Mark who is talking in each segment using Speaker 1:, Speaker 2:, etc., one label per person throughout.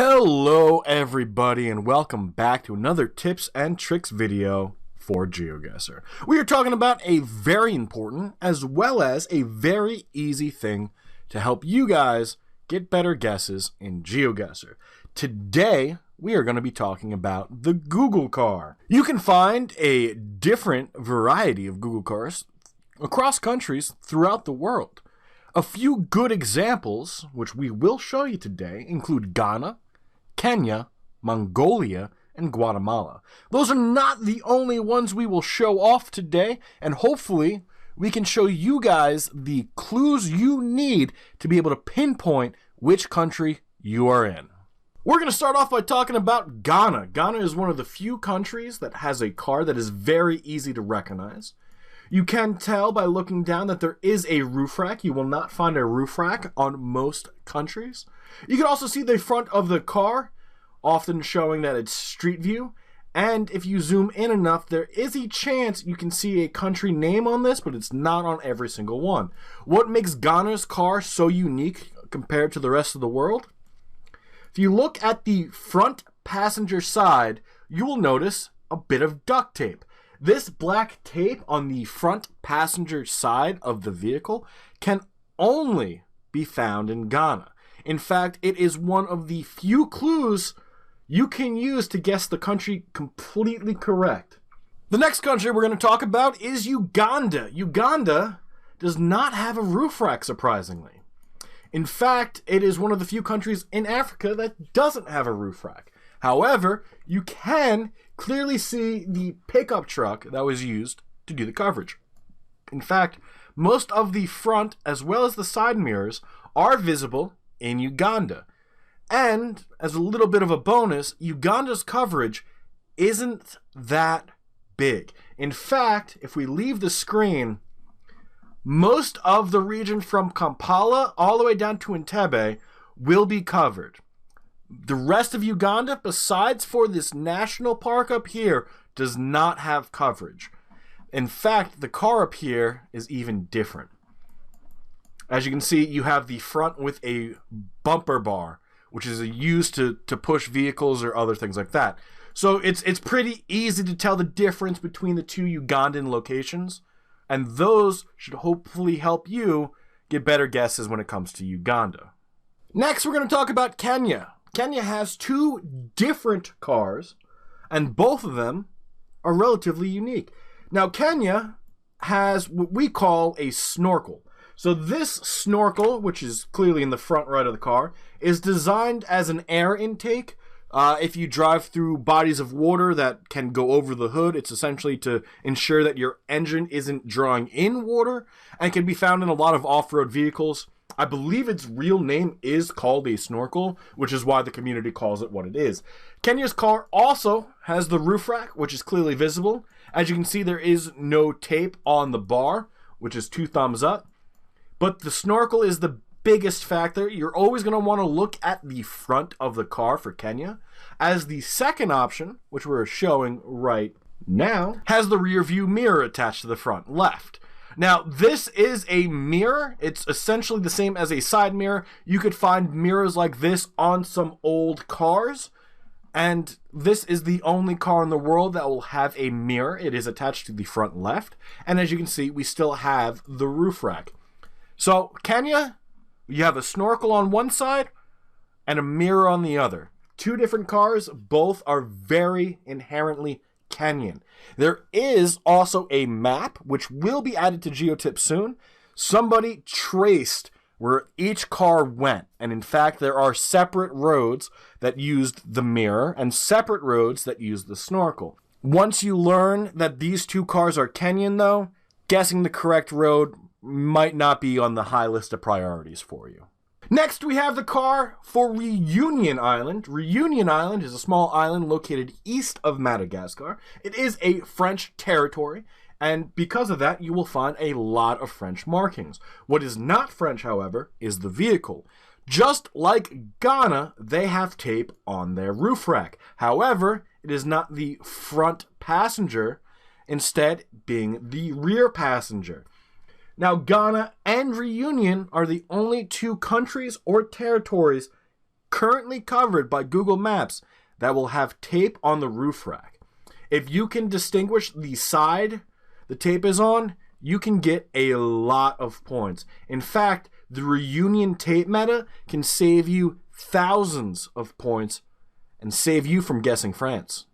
Speaker 1: Hello everybody and welcome back to another tips and tricks video for Geoguessr. We are talking about a very important as well as a very easy thing to help you guys get better guesses in Geoguessr. Today we are going to be talking about the Google car. You can find a different variety of Google cars across countries throughout the world. A few good examples, which we will show you today, include Ghana, Kenya, Mongolia, and Guatemala. Those are not the only ones we will show off today, and hopefully we can show you guys the clues you need to be able to pinpoint which country you are in. We're going to start off by talking about Ghana. Ghana is one of the few countries that has a car that is very easy to recognize. You can tell by looking down that there is a roof rack. You will not find a roof rack on most countries. You can also see the front of the car, often showing that it's street view. And if you zoom in enough, there is a chance you can see a country name on this, but it's not on every single one. What makes Ghana's car so unique compared to the rest of the world? If you look at the front passenger side, you will notice a bit of duct tape. This black tape on the front passenger side of the vehicle can only be found in Ghana. In fact, it is one of the few clues you can use to guess the country completely correct. The next country we're going to talk about is Uganda. Uganda does not have a roof rack, surprisingly. In fact, it is one of the few countries in Africa that doesn't have a roof rack. However, you can clearly see the pickup truck that was used to do the coverage. In fact, most of the front as well as the side mirrors are visible in Uganda. And as a little bit of a bonus, Uganda's coverage isn't that big. In fact, if we leave the screen, most of the region from Kampala all the way down to Entebbe will be covered. The rest of Uganda, besides for this national park up here, does not have coverage. In fact, the car up here is even different. As you can see, you have the front with a bumper bar, which is used to push vehicles or other things like that. So it's pretty easy to tell the difference between the two Ugandan locations, and those should hopefully help you get better guesses when it comes to Uganda. Next, we're going to talk about Kenya. Kenya has two different cars, and both of them are relatively unique. Now, Kenya has what we call a snorkel. So this snorkel, which is clearly in the front right of the car, is designed as an air intake. If you drive through bodies of water that can go over the hood, it's essentially to ensure that your engine isn't drawing in water, and can be found in a lot of off-road vehicles. I believe its real name is called a snorkel, which is why the community calls it what it is. Kenya's car also has the roof rack, which is clearly visible. As you can see, there is no tape on the bar, which is 2 thumbs up. But the snorkel is the biggest factor. You're always going to want to look at the front of the car for Kenya. As the second option, which we're showing right now, has the rear view mirror attached to the front left. Now, this is a mirror. It's essentially the same as a side mirror. You could find mirrors like this on some old cars, and this is the only car in the world that will have a mirror. It is attached to the front left, and as you can see, we still have the roof rack. So, Kenya, you have a snorkel on one side and a mirror on the other. Two different cars, both are very inherently Kenyan. There is also a map, which will be added to GeoTips soon. Somebody traced where each car went, and in fact there are separate roads that used the mirror and separate roads that used the snorkel. Once you learn that these two cars are Kenyan though, guessing the correct road might not be on the high list of priorities for you. Next, we have the car for Reunion Island. Reunion Island is a small island located east of Madagascar. It is a French territory, and because of that, you will find a lot of French markings. What is not French, however, is the vehicle. Just like Ghana, they have tape on their roof rack. However, it is not the front passenger, instead being the rear passenger. Now, Ghana and Reunion are the only two countries or territories currently covered by Google Maps that will have tape on the roof rack. If you can distinguish the side the tape is on, you can get a lot of points. In fact, the reunion tape meta can save you thousands of points and save you from guessing France.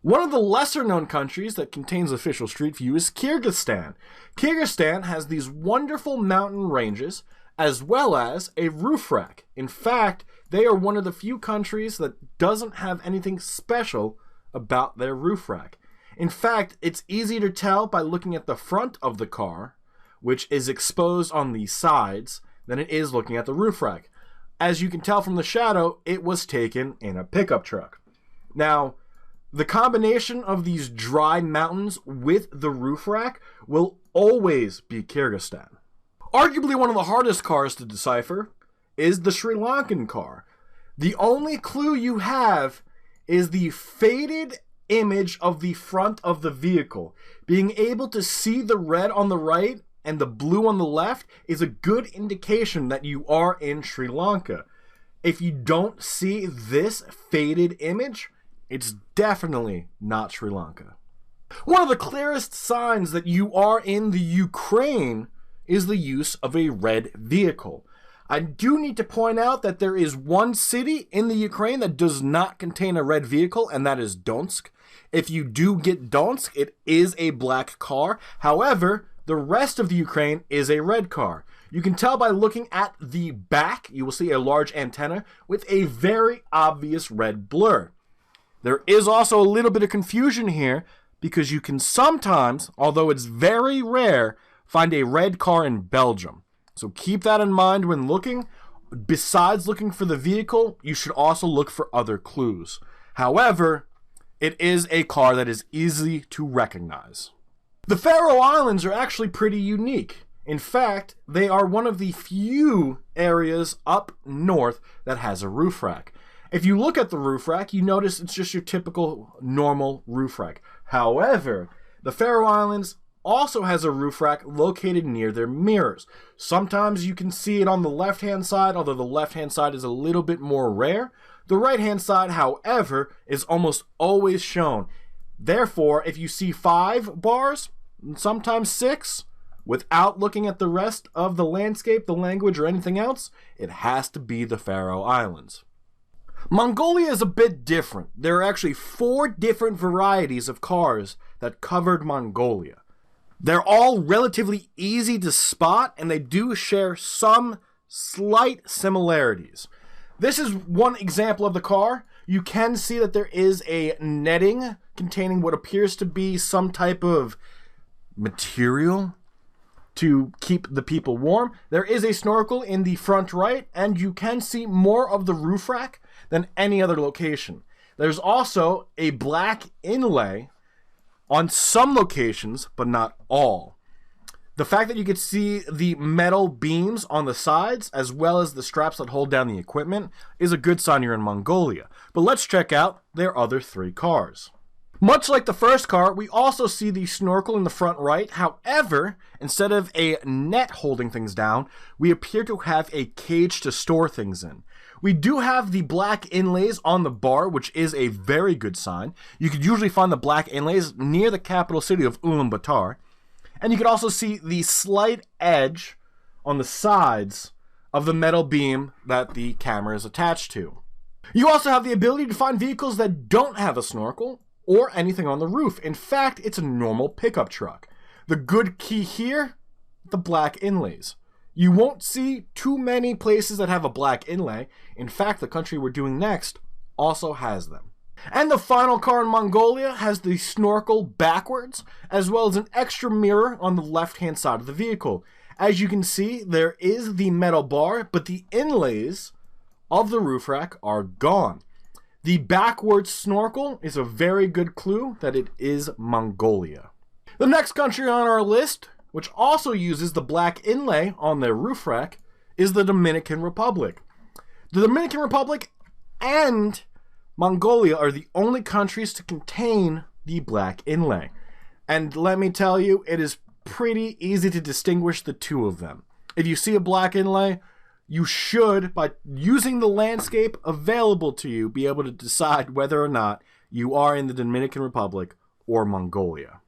Speaker 1: One of the lesser known countries that contains official street view is Kyrgyzstan. Kyrgyzstan has these wonderful mountain ranges as well as a roof rack. In fact, they are one of the few countries that doesn't have anything special about their roof rack. In fact, it's easy to tell by looking at the front of the car, which is exposed on the sides, than it is looking at the roof rack. As you can tell from the shadow, it was taken in a pickup truck. Now, the combination of these dry mountains with the roof rack will always be Kyrgyzstan. Arguably one of the hardest cars to decipher is the Sri Lankan car. The only clue you have is the faded image of the front of the vehicle. Being able to see the red on the right and the blue on the left is a good indication that you are in Sri Lanka. If you don't see this faded image, it's definitely not Sri Lanka. One of the clearest signs that you are in the Ukraine is the use of a red vehicle. I do need to point out that there is one city in the Ukraine that does not contain a red vehicle, and that is Donetsk. If you do get Donetsk, it is a black car. However, the rest of the Ukraine is a red car. You can tell by looking at the back, you will see a large antenna with a very obvious red blur. There is also a little bit of confusion here because you can sometimes, although it's very rare, find a red car in Belgium. So keep that in mind when looking. Besides looking for the vehicle, you should also look for other clues. However, it is a car that is easy to recognize. The Faroe Islands are actually pretty unique. In fact, they are one of the few areas up north that has a roof rack. If you look at the roof rack, you notice it's just your typical normal roof rack. However, the Faroe Islands also has a roof rack located near their mirrors. Sometimes you can see it on the left-hand side, although the left-hand side is a little bit more rare. The right-hand side, however, is almost always shown. Therefore, if you see 5 bars, sometimes 6, without looking at the rest of the landscape, the language, or anything else, it has to be the Faroe Islands. Mongolia is a bit different. There are actually 4 different varieties of cars that covered Mongolia. They're all relatively easy to spot, and they do share some slight similarities. This is one example of the car. You can see that there is a netting containing what appears to be some type of material to keep the people warm. There is a snorkel in the front right, and you can see more of the roof rack than any other location. There's also a black inlay on some locations, but not all. The fact that you could see the metal beams on the sides, as well as the straps that hold down the equipment, is a good sign you're in Mongolia. But let's check out their other 3 cars. Much like the first car, we also see the snorkel in the front right. However, instead of a net holding things down, we appear to have a cage to store things in. We do have the black inlays on the bar, which is a very good sign. You could usually find the black inlays near the capital city of Ulaanbaatar. And you can also see the slight edge on the sides of the metal beam that the camera is attached to. You also have the ability to find vehicles that don't have a snorkel or anything on the roof. In fact, it's a normal pickup truck. The good key here, the black inlays. You won't see too many places that have a black inlay. In fact, the country we're doing next also has them. And the final car in Mongolia has the snorkel backwards, as well as an extra mirror on the left-hand side of the vehicle. As you can see, there is the metal bar, but the inlays of the roof rack are gone. The backwards snorkel is a very good clue that it is Mongolia. The next country on our list, which also uses the black inlay on their roof rack, is the Dominican Republic. The Dominican Republic and Mongolia are the only countries to contain the black inlay. And let me tell you, it is pretty easy to distinguish the two of them. If you see a black inlay, you should, by using the landscape available to you, be able to decide whether or not you are in the Dominican Republic or Mongolia.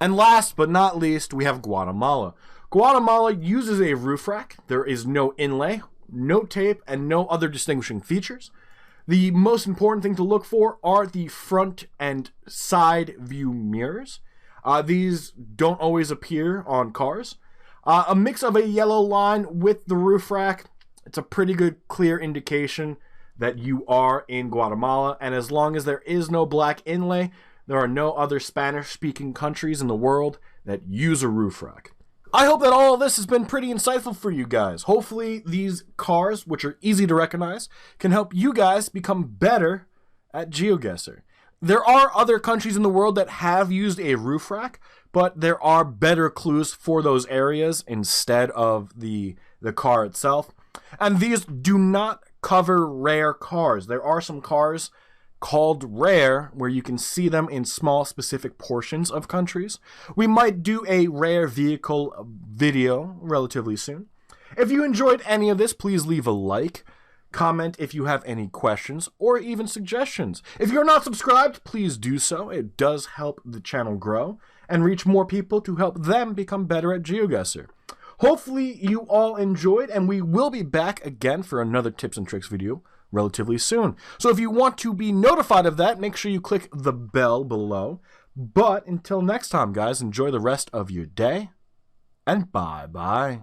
Speaker 1: And last but not least, we have Guatemala. Guatemala uses a roof rack. There is no inlay, no tape, and no other distinguishing features. The most important thing to look for are the front and side view mirrors. These don't always appear on cars. A mix of a yellow line with the roof rack, it's a pretty good clear indication that you are in Guatemala. And as long as there is no black inlay, there are no other Spanish-speaking countries in the world that use a roof rack. I hope that all of this has been pretty insightful for you guys. Hopefully these cars, which are easy to recognize, can help you guys become better at Geoguessr. There are other countries in the world that have used a roof rack, but there are better clues for those areas instead of the car itself. And these do not cover rare cars. There are some cars called rare where you can see them in small specific portions of countries. We might do a rare vehicle video relatively soon. If you enjoyed any of this, please leave a like, comment if you have any questions or even suggestions. If you're not subscribed, please do so. It does help the channel grow and reach more people to help them become better at Geoguessr. Hopefully you all enjoyed, and we will be back again for another tips and tricks video relatively soon. So if you want to be notified of that, make sure you click the bell below. But until next time, guys, enjoy the rest of your day, and bye-bye.